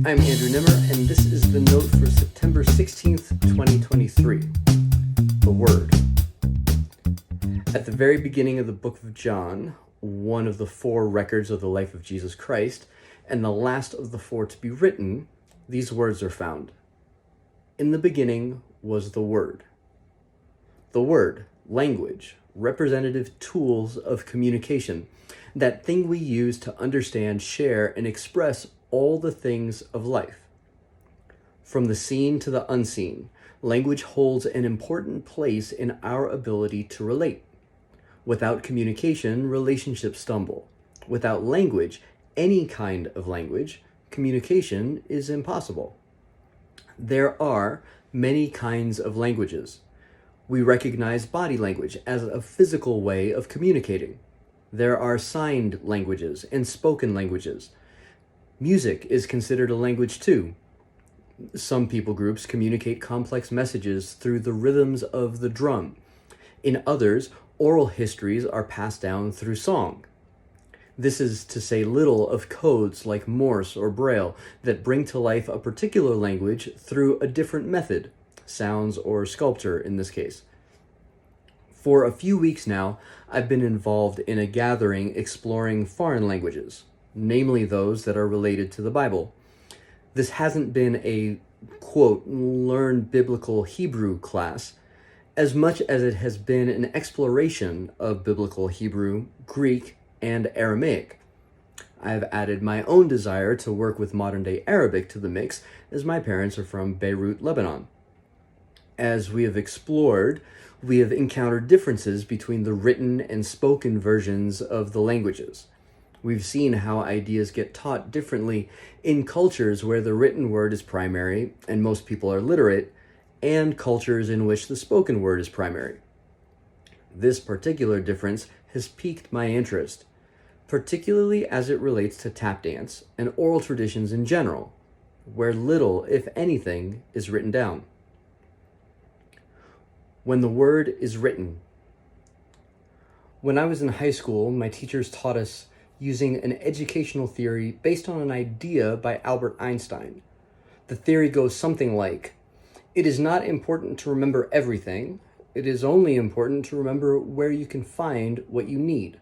I'm Andrew Nemr, and this is the note for September 16th, 2023. The Word. At the very beginning of the book of John, one of the four records of the life of Jesus Christ, and the last of the four to be written, these words are found. In the beginning was the Word. The Word, language, representative tools of communication, that thing we use to understand, share, and express all the things of life. From the seen to the unseen, language holds an important place in our ability to relate. Without communication, relationships stumble. Without language, any kind of language, communication is impossible. There are many kinds of languages. We recognize body language as a physical way of communicating. There are signed languages and spoken languages. Music is considered a language too. Some people groups communicate complex messages through the rhythms of the drum. In others, oral histories are passed down through song. This is to say little of codes like Morse or Braille that bring to life a particular language through a different method, sounds or sculpture in this case. For a few weeks now, I've been involved in a gathering exploring foreign languages, namely those that are related to the Bible. This hasn't been a, quote, learn biblical Hebrew class, as much as it has been an exploration of biblical Hebrew, Greek, and Aramaic. I've added my own desire to work with modern-day Arabic to the mix, as my parents are from Beirut, Lebanon. As we have explored, we have encountered differences between the written and spoken versions of the languages. We've seen how ideas get taught differently in cultures where the written word is primary and most people are literate, and cultures in which the spoken word is primary. This particular difference has piqued my interest, particularly as it relates to tap dance and oral traditions in general, where little, if anything, is written down. When the word is written. When I was in high school, my teachers taught us using an educational theory based on an idea by Albert Einstein. The theory goes something like, it is not important to remember everything, it is only important to remember where you can find what you need.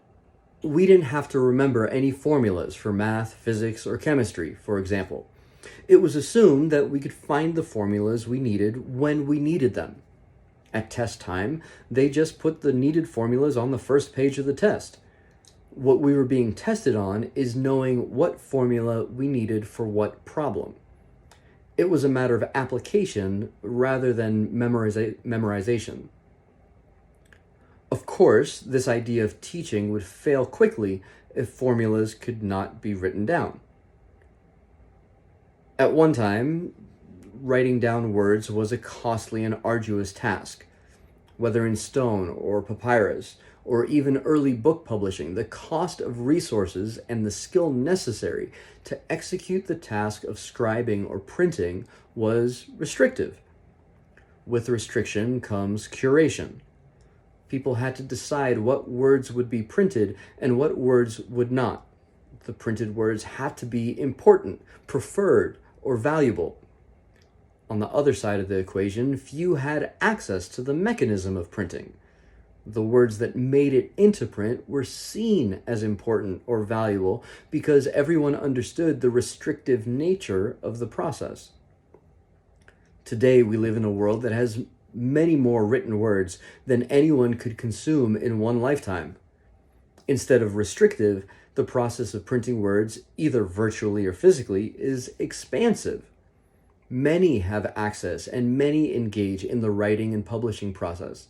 We didn't have to remember any formulas for math, physics, or chemistry, for example. It was assumed that we could find the formulas we needed when we needed them. At test time, they just put the needed formulas on the first page of the test. What we were being tested on is knowing what formula we needed for what problem. It was a matter of application rather than memorization. Of course, this idea of teaching would fail quickly if formulas could not be written down. At one time, writing down words was a costly and arduous task. Whether in stone or papyrus, or even early book publishing, the cost of resources and the skill necessary to execute the task of scribing or printing was restrictive. With restriction comes curation. People had to decide what words would be printed and what words would not. The printed words had to be important, preferred, or valuable. On the other side of the equation, few had access to the mechanism of printing. The words that made it into print were seen as important or valuable because everyone understood the restrictive nature of the process. Today, we live in a world that has many more written words than anyone could consume in one lifetime. Instead of restrictive, the process of printing words, either virtually or physically, is expansive. Many have access and many engage in the writing and publishing process.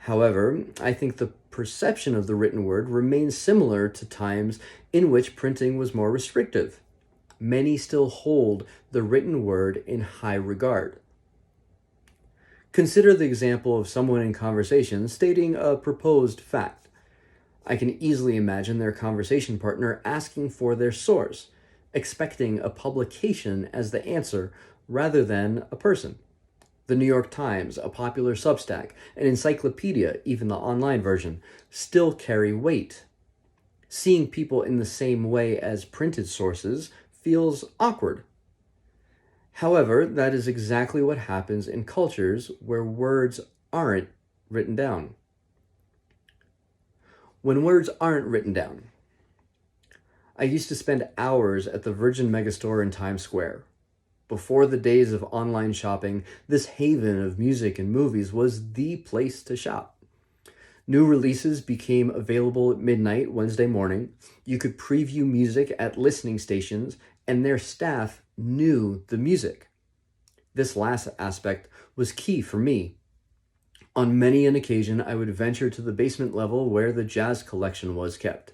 However, I think the perception of the written word remains similar to times in which printing was more restrictive. Many still hold the written word in high regard. Consider the example of someone in conversation stating a proposed fact. I can easily imagine their conversation partner asking for their source, expecting a publication as the answer rather than a person. The New York Times, a popular Substack, an encyclopedia, even the online version, still carry weight. Seeing people in the same way as printed sources feels awkward. However, that is exactly what happens in cultures where words aren't written down. When words aren't written down, I used to spend hours at the Virgin Megastore in Times Square. Before the days of online shopping, this haven of music and movies was the place to shop. New releases became available at midnight Wednesday morning. You could preview music at listening stations, and their staff knew the music. This last aspect was key for me. On many an occasion, I would venture to the basement level where the jazz collection was kept.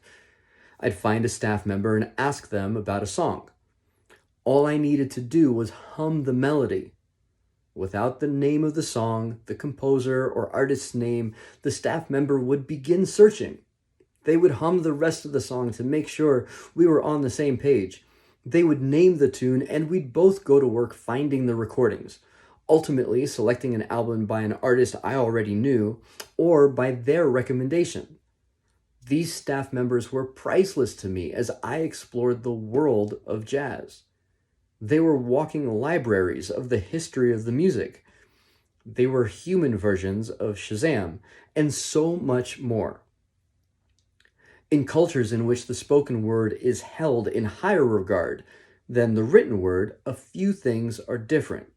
I'd find a staff member and ask them about a song. All I needed to do was hum the melody. Without the name of the song, the composer, or artist's name, the staff member would begin searching. They would hum the rest of the song to make sure we were on the same page. They would name the tune, and we'd both go to work finding the recordings, ultimately selecting an album by an artist I already knew, or by their recommendation. These staff members were priceless to me as I explored the world of jazz. They were walking libraries of the history of the music. They were human versions of Shazam, and so much more. In cultures in which the spoken word is held in higher regard than the written word, a few things are different.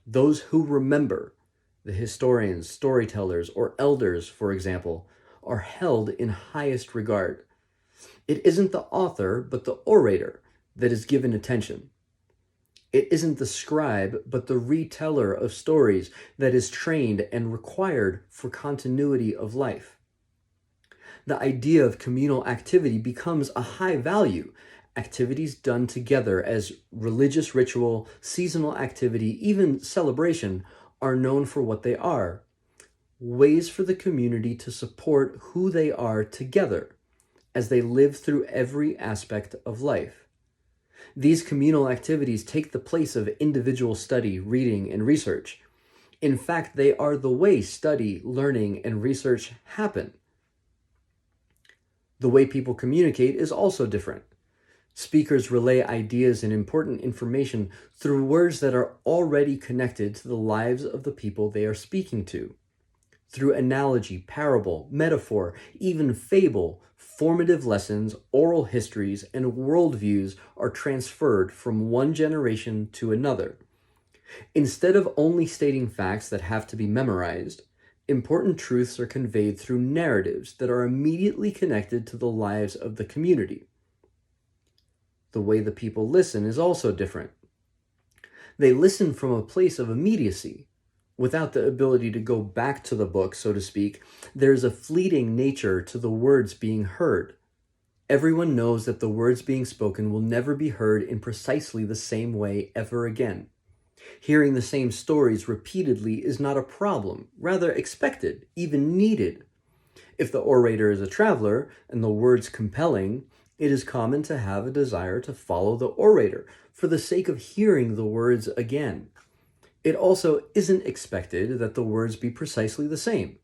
Those who remember, the historians, storytellers, or elders, for example, are held in highest regard. It isn't the author, but the orator that is given attention. It isn't the scribe, but the reteller of stories that is trained and required for continuity of life. The idea of communal activity becomes a high value. Activities done together as religious ritual, seasonal activity, even celebration are known for what they are. Ways for the community to support who they are together as they live through every aspect of life. These communal activities take the place of individual study, reading, and research. In fact, they are the way study, learning, and research happen. The way people communicate is also different. Speakers relay ideas and important information through words that are already connected to the lives of the people they are speaking to. Through analogy, parable, metaphor, even fable, formative lessons, oral histories, and worldviews are transferred from one generation to another. Instead of only stating facts that have to be memorized, important truths are conveyed through narratives that are immediately connected to the lives of the community. The way the people listen is also different. They listen from a place of immediacy. Without the ability to go back to the book, so to speak, there's a fleeting nature to the words being heard. Everyone knows that the words being spoken will never be heard in precisely the same way ever again. Hearing the same stories repeatedly is not a problem, rather expected, even needed. If the orator is a traveler and the words compelling, it is common to have a desire to follow the orator for the sake of hearing the words again. It also isn't expected that the words be precisely the same.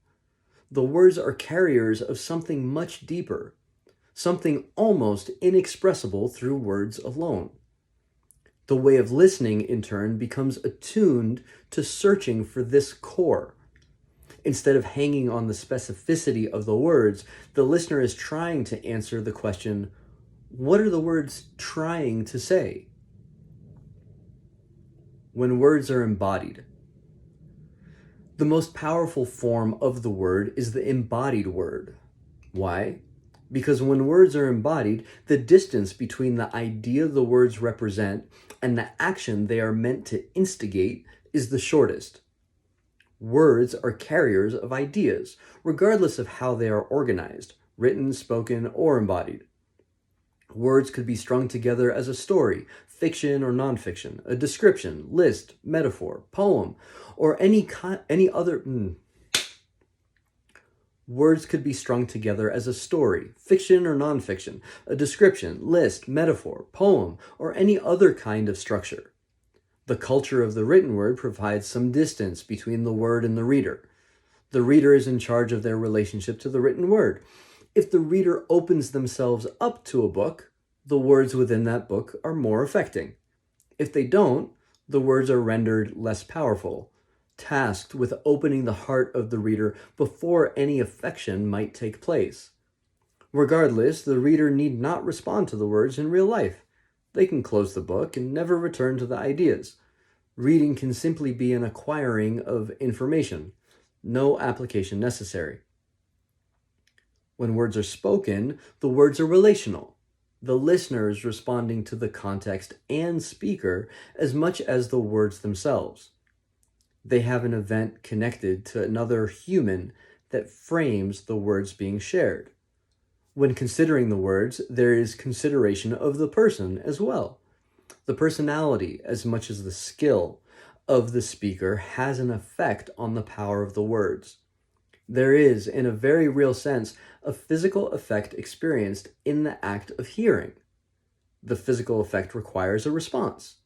The words are carriers of something much deeper, something almost inexpressible through words alone. The way of listening, in turn, becomes attuned to searching for this core. Instead of hanging on the specificity of the words, the listener is trying to answer the question, what are the words trying to say? When words are embodied. The most powerful form of the word is the embodied word. Why? Because when words are embodied, the distance between the idea the words represent and the action they are meant to instigate is the shortest. Words are carriers of ideas, regardless of how they are organized, written, spoken, or embodied. Words could be strung together as a story, fiction or nonfiction, a description, list, metaphor, poem, or any other. Words could be strung together as a story, fiction or nonfiction, a description, list, metaphor, poem, or any other kind of structure. The culture of the written word provides some distance between the word and the reader. The reader is in charge of their relationship to the written word. If the reader opens themselves up to a book, the words within that book are more affecting. If they don't, the words are rendered less powerful, tasked with opening the heart of the reader before any affection might take place. Regardless, the reader need not respond to the words in real life. They can close the book and never return to the ideas. Reading can simply be an acquiring of information, no application necessary. When words are spoken, the words are relational. The listener is responding to the context and speaker as much as the words themselves. They have an event connected to another human that frames the words being shared. When considering the words, there is consideration of the person as well. The personality, as much as the skill of the speaker, has an effect on the power of the words. There is, in a very real sense, a physical effect experienced in the act of hearing. The physical effect requires a response.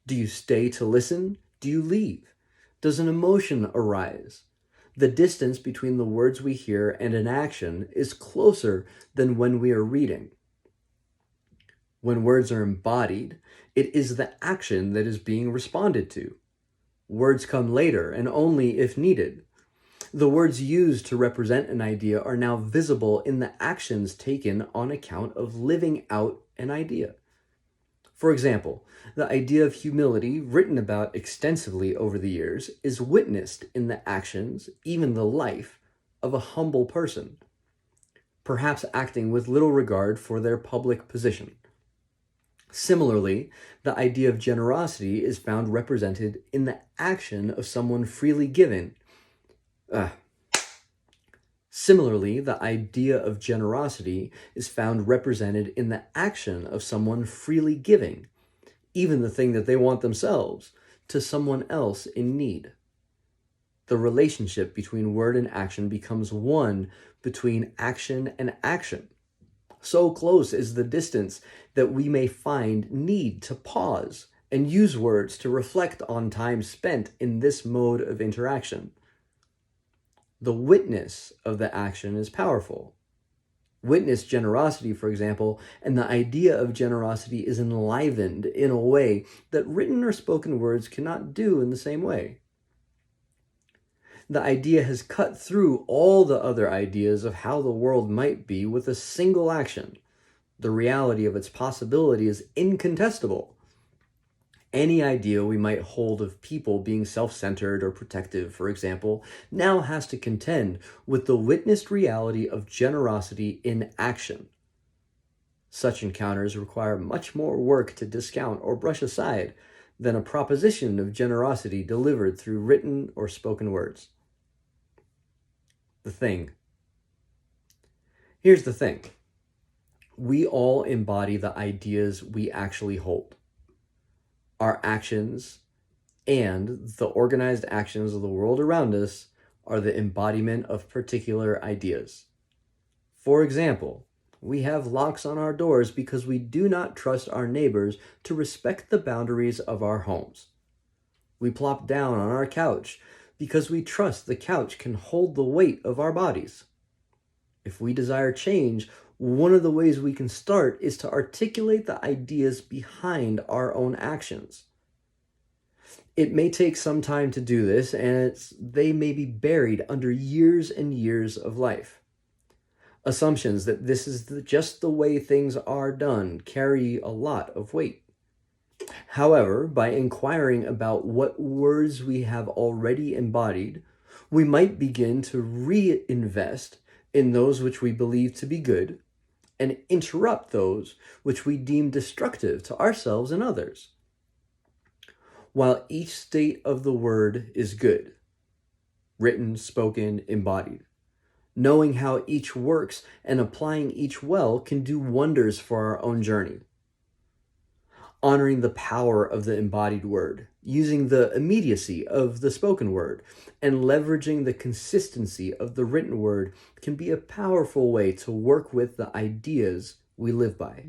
Do you stay to listen? Do you leave? Does an emotion arise? The distance between the words we hear and an action is closer than when we are reading. When words are embodied, it is the action that is being responded to. Words come later and only if needed. The words used to represent an idea are now visible in the actions taken on account of living out an idea. For example, the idea of humility, written about extensively over the years, is witnessed in the actions, even the life, of a humble person, perhaps acting with little regard for their public position. Similarly, the idea of generosity is found represented in the action of someone freely giving. Similarly, the idea of generosity is found represented in the action of someone freely giving, even the thing that they want themselves, to someone else in need. The relationship between word and action becomes one between action and action. So close is the distance that we may find need to pause and use words to reflect on time spent in this mode of interaction. The witness of the action is powerful. Witness generosity, for example, and the idea of generosity is enlivened in a way that written or spoken words cannot do in the same way. The idea has cut through all the other ideas of how the world might be with a single action. The reality of its possibility is incontestable. Any idea we might hold of people being self-centered or protective, for example, now has to contend with the witnessed reality of generosity in action. Such encounters require much more work to discount or brush aside than a proposition of generosity delivered through written or spoken words. The thing. Here's the thing. We all embody the ideas we actually hold. Our actions and the organized actions of the world around us are the embodiment of particular ideas. For example, we have locks on our doors because we do not trust our neighbors to respect the boundaries of our homes. We plop down on our couch because we trust the couch can hold the weight of our bodies. If we desire change, one of the ways we can start is to articulate the ideas behind our own actions. It may take some time to do this, and they may be buried under years and years of life. Assumptions that this is just the way things are done carry a lot of weight. However, by inquiring about what words we have already embodied, we might begin to reinvest in those which we believe to be good, and interrupt those which we deem destructive to ourselves and others. While each state of the word is good, written, spoken, embodied, knowing how each works and applying each well can do wonders for our own journey. Honoring the power of the embodied word, using the immediacy of the spoken word, and leveraging the consistency of the written word can be a powerful way to work with the ideas we live by.